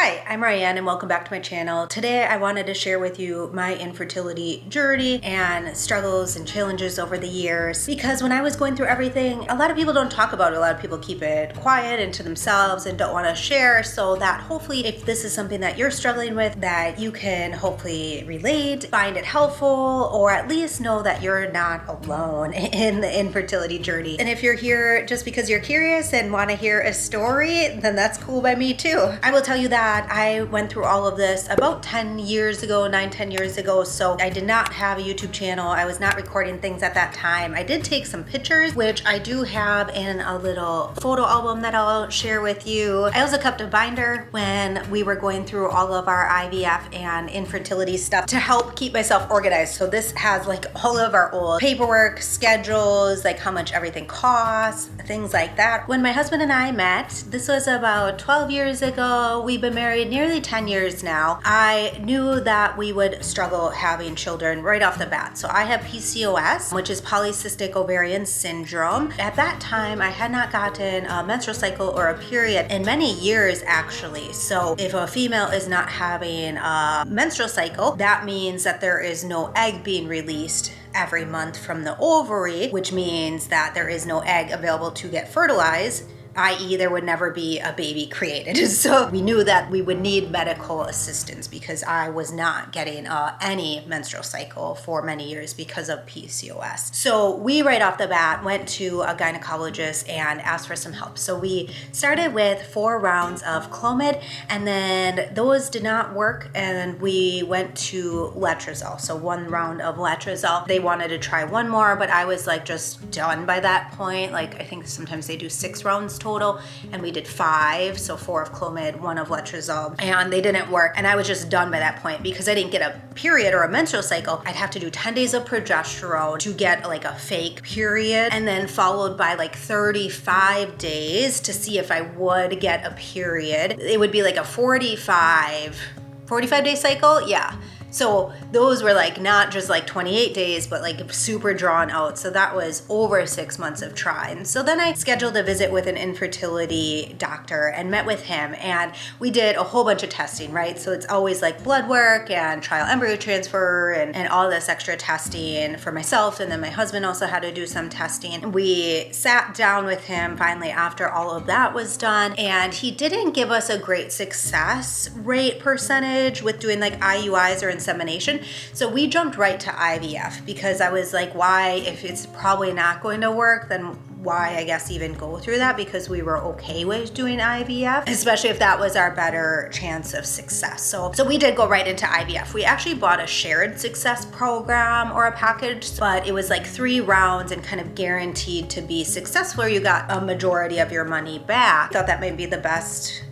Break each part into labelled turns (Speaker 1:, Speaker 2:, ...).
Speaker 1: Hi, I'm Ryan and welcome back to my channel. Today I wanted to share with you my infertility journey and struggles and challenges over the years, because when I was going through everything, a lot of people don't talk about it. A lot of people keep it quiet and to themselves and don't want to share, so that hopefully if this is something that you're struggling with, that you can hopefully relate, find it helpful, or at least know that you're not alone in the infertility journey. And if you're here just because you're curious and want to hear a story, then that's cool by me too. I will tell you that I went through all of this about 10 years ago, 10 years ago. So I did not have a YouTube channel. I was not recording things at that time. I did take some pictures, which I do have in a little photo album that I'll share with you. I also kept a binder when we were going through all of our IVF and infertility stuff to help keep myself organized. So this has like all of our old paperwork, schedules, like how much everything costs, things like that. When my husband and I met, this was about 12 years ago. We've been married nearly 10 years now. I knew that we would struggle having children right off the bat. So I have PCOS, which is polycystic ovarian syndrome. At that time, I had not gotten a menstrual cycle or a period in many years actually. So if a female is not having a menstrual cycle, that means that there is no egg being released every month from the ovary, which means that there is no egg available to get fertilized, i.e. there would never be a baby created. So we knew that we would need medical assistance because I was not getting any menstrual cycle for many years because of PCOS. So we right off the bat went to a gynecologist and asked for some help. So we started with 4 rounds of Clomid, and then those did not work, and we went to Retrieval. So 1 round of Retrieval. They wanted to try 1 more, but I was like just done by that point. Like I think sometimes they do 6 rounds total, and we did 5, so 4 of Clomid, 1 of Retrieval, and they didn't work, and I was just done by that point because I didn't get a period or a menstrual cycle. I'd have to do 10 days of progesterone to get like a fake period, and then followed by like 35 days to see if I would get a period. It would be like a 45 day cycle, yeah. So those were like not just like 28 days, but like super drawn out. So that was over 6 months of trying. So then I scheduled a visit with an infertility doctor and met with him, and we did a whole bunch of testing, right? So it's always like blood work and trial embryo transfer and all this extra testing for myself. And then my husband also had to do some testing. We sat down with him finally after all of that was done, and he didn't give us a great success rate percentage with doing like IUIs or insemination. So we jumped right to IVF because I was like, why, if it's probably not going to work, then why, I guess, even go through that, because we were okay with doing IVF, especially if that was our better chance of success. So we did go right into IVF. We actually bought a shared success program or a package, but it was like 3 rounds and kind of guaranteed to be successful, or you got a majority of your money back. I thought that might be the best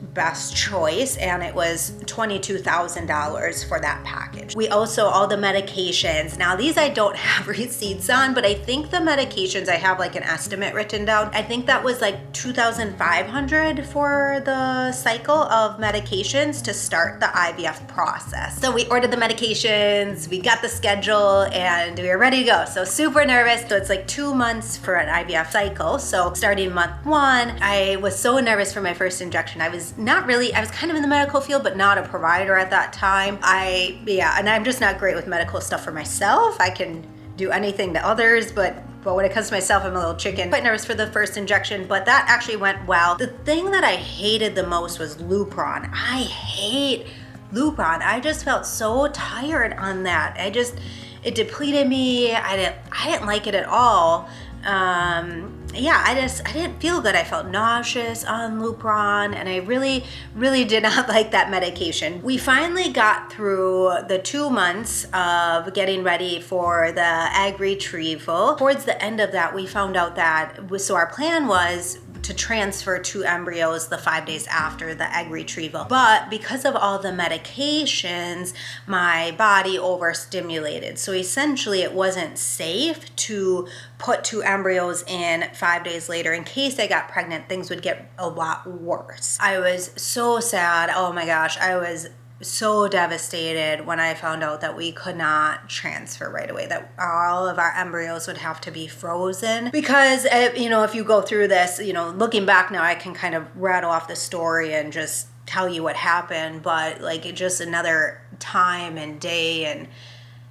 Speaker 1: choice, and it was $22,000 for that package. We also, all the medications, now these I don't have receipts on, but I think the medications, I have like an estimate written down. I think that was like $2,500 for the cycle of medications to start the IVF process. So we ordered the medications, we got the schedule, and we were ready to go. So super nervous. So it's like 2 months for an IVF cycle. So starting month 1, I was so nervous for my first injection. I was kind of in the medical field, but not a provider at that time. And I'm just not great with medical stuff for myself. I can do anything to others, but when it comes to myself, I'm a little chicken. Quite nervous for the first injection, but that actually went well. The thing that I hated the most was Lupron. I hate Lupron. I just felt so tired on that. It depleted me. I didn't like it at all. I didn't feel good. I felt nauseous on Lupron, and I really, really did not like that medication. We finally got through the 2 months of getting ready for the egg retrieval. Towards the end of that, we found out that, so our plan was to transfer 2 embryos the 5 days after the egg retrieval. But because of all the medications, my body overstimulated. So essentially it wasn't safe to put 2 embryos in 5 days later. In case I got pregnant, things would get a lot worse. I was so sad. Oh my gosh, I was so devastated when I found out that we could not transfer right away, that all of our embryos would have to be frozen. Because, if you go through this, looking back now, I can kind of rattle off the story and just tell you what happened, but like it just another time and day and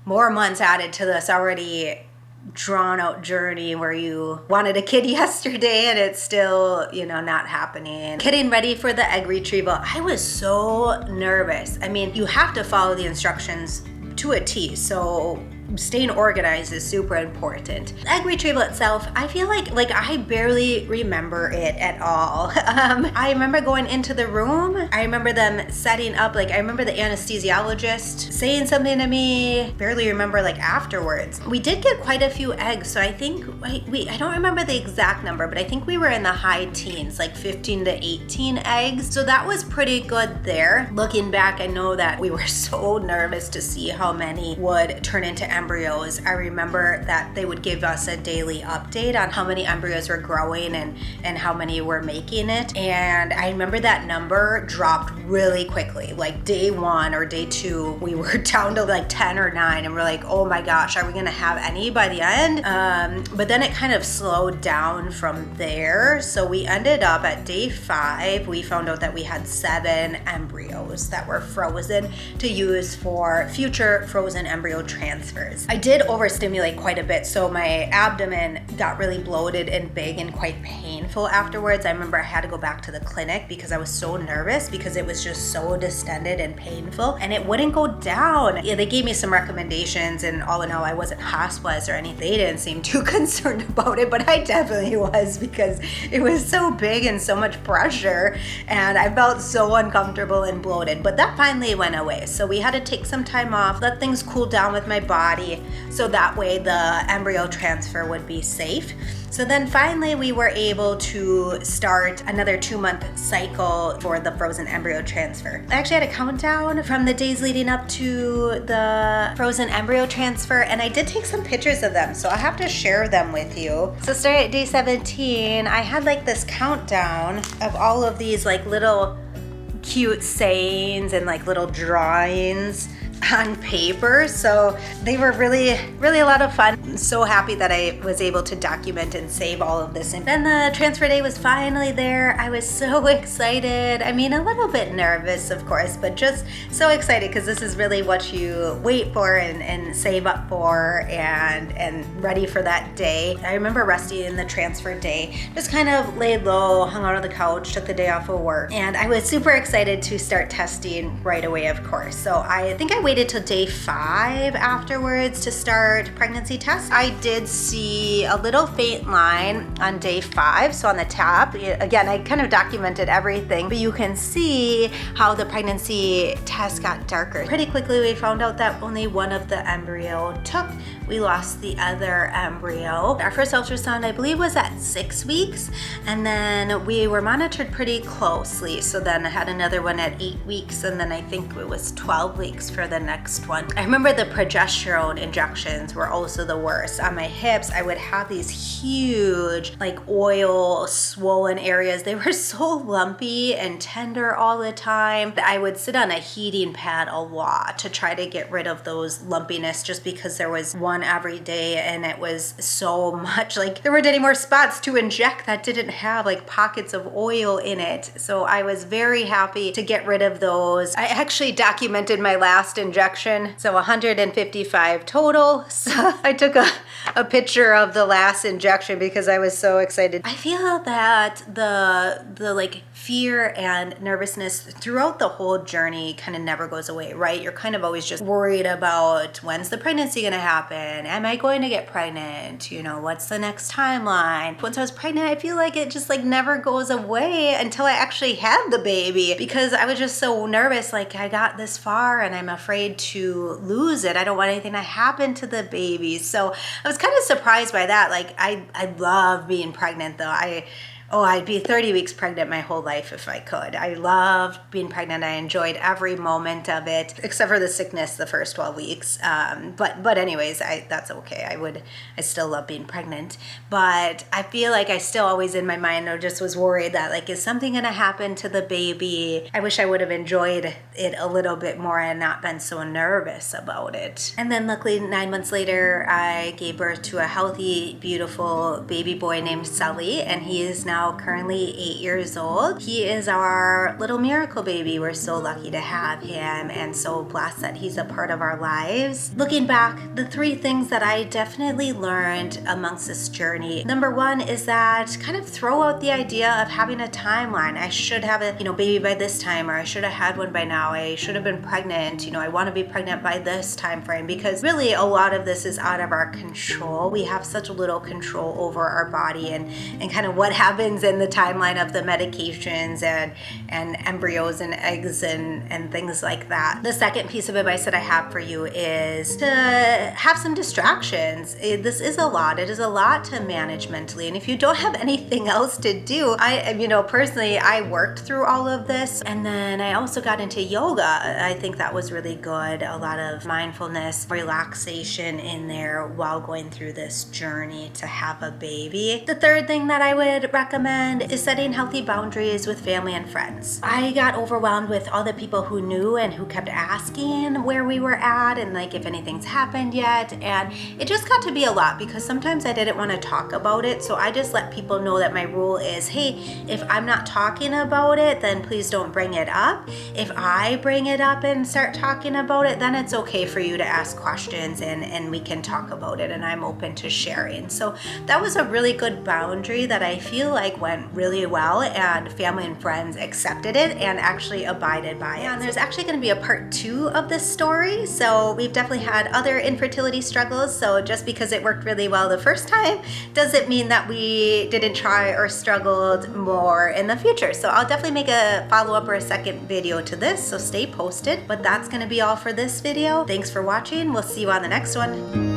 Speaker 1: more months added to this already drawn out journey where you wanted a kid yesterday and it's still, not happening. Getting ready for the egg retrieval, I was so nervous. I mean, you have to follow the instructions to a T, so staying organized is super important. The egg retrieval itself, I feel like I barely remember it at all. I remember going into the room. I remember them setting up, I remember the anesthesiologist saying something to me. Barely remember afterwards. We did get quite a few eggs, so I think I don't remember the exact number, but I think we were in the high teens, 15 to 18 eggs. So that was pretty good there. Looking back, I know that we were so nervous to see how many would turn into embryos. I remember that they would give us a daily update on how many embryos were growing and how many were making it. And I remember that number dropped really quickly. Day 1 or day 2, we were down to 10 or 9, and we're like, oh my gosh, are we gonna have any by the end? But then it kind of slowed down from there. So we ended up at day 5, we found out that we had 7 embryos that were frozen to use for future frozen embryo transfers. I did overstimulate quite a bit, so my abdomen got really bloated and big and quite painful afterwards. I remember I had to go back to the clinic because I was so nervous because it was just so distended and painful and it wouldn't go down. Yeah, they gave me some recommendations, and all in all, I wasn't hospitalized or anything. They didn't seem too concerned about it, but I definitely was because it was so big and so much pressure and I felt so uncomfortable and bloated. But that finally went away. So we had to take some time off, let things cool down with my body, so that way the embryo transfer would be safe. So then finally we were able to start another 2-month cycle for the frozen embryo transfer. I actually had a countdown from the days leading up to the frozen embryo transfer, and I did take some pictures of them, so I have to share them with you. So starting at day 17, I had this countdown of all of these little cute sayings and little drawings on paper. So they were really, really a lot of fun. I'm so happy that I was able to document and save all of this. And then the transfer day was finally there. I was so excited. I mean, a little bit nervous, of course, but just so excited because this is really what you wait for and save up for and ready for that day. I remember resting in the transfer day, just kind of laid low, hung out on the couch, took the day off of work, and I was super excited to start testing right away, of course. So I think I waited till day 5 afterwards to start pregnancy tests. I did see a little faint line on day 5, so on the top. Again, I kind of documented everything, but you can see how the pregnancy test got darker. Pretty quickly we found out that only one of the embryo took. We lost the other embryo. Our first ultrasound, I believe, was at 6 weeks, and then we were monitored pretty closely. So then I had another one at 8 weeks, and then I think it was 12 weeks for the next one. I remember the progesterone injections were also the worst. On my hips, I would have these huge, oil swollen areas. They were so lumpy and tender all the time. I would sit on a heating pad a lot to try to get rid of those lumpiness, just because there was one every day and it was so much. There weren't any more spots to inject that didn't have pockets of oil in it. So I was very happy to get rid of those. I actually documented my last injection, so 155 total. So I took a picture of the last injection because I was so excited. I feel that the fear and nervousness throughout the whole journey kind of never goes away, right? You're kind of always just worried about, when's the pregnancy gonna happen? Am I going to get pregnant? What's the next timeline? Once I was pregnant, I feel like it just never goes away until I actually had the baby, because I was just so nervous. I got this far and I'm afraid to lose it. I don't want anything to happen to the baby. So I was kind of surprised by that. I love being pregnant though. I'd be 30 weeks pregnant my whole life if I could. I loved being pregnant. I enjoyed every moment of it, except for the sickness the first 12 weeks. But anyways, that's okay. I still love being pregnant. But I feel I still always in my mind just was worried that is something gonna happen to the baby? I wish I would have enjoyed it a little bit more and not been so nervous about it. And then luckily 9 months later, I gave birth to a healthy, beautiful baby boy named Sully, and he is now now currently 8 years old. He is our little miracle baby. We're so lucky to have him and so blessed that he's a part of our lives. Looking back, the 3 things that I definitely learned amongst this journey. Number 1 is that kind of throw out the idea of having a timeline. I should have a baby by this time, or I should have had one by now. I should have been pregnant. I want to be pregnant by this time frame, because really a lot of this is out of our control. We have such little control over our body and kind of what happens in the timeline of the medications and embryos and eggs and things like that. The second piece of advice that I have for you is to have some distractions. This is a lot. It is a lot to manage mentally. And if you don't have anything else to do, personally, I worked through all of this. And then I also got into yoga. I think that was really good. A lot of mindfulness, relaxation in there while going through this journey to have a baby. The third thing that I would recommend is setting healthy boundaries with family and friends. I got overwhelmed with all the people who knew and who kept asking where we were at and if anything's happened yet. And it just got to be a lot, because sometimes I didn't want to talk about it. So I just let people know that my rule is, hey, if I'm not talking about it, then please don't bring it up. If I bring it up and start talking about it, then it's okay for you to ask questions and we can talk about it, and I'm open to sharing. So that was a really good boundary that I feel like went really well, and family and friends accepted it and actually abided by it. And there's actually going to be a part 2 of this story. So we've definitely had other infertility struggles. So just because it worked really well the first time doesn't mean that we didn't try or struggled more in the future. So I'll definitely make a follow-up or a second video to this, so stay posted. But that's going to be all for this video. Thanks for watching. We'll see you on the next one.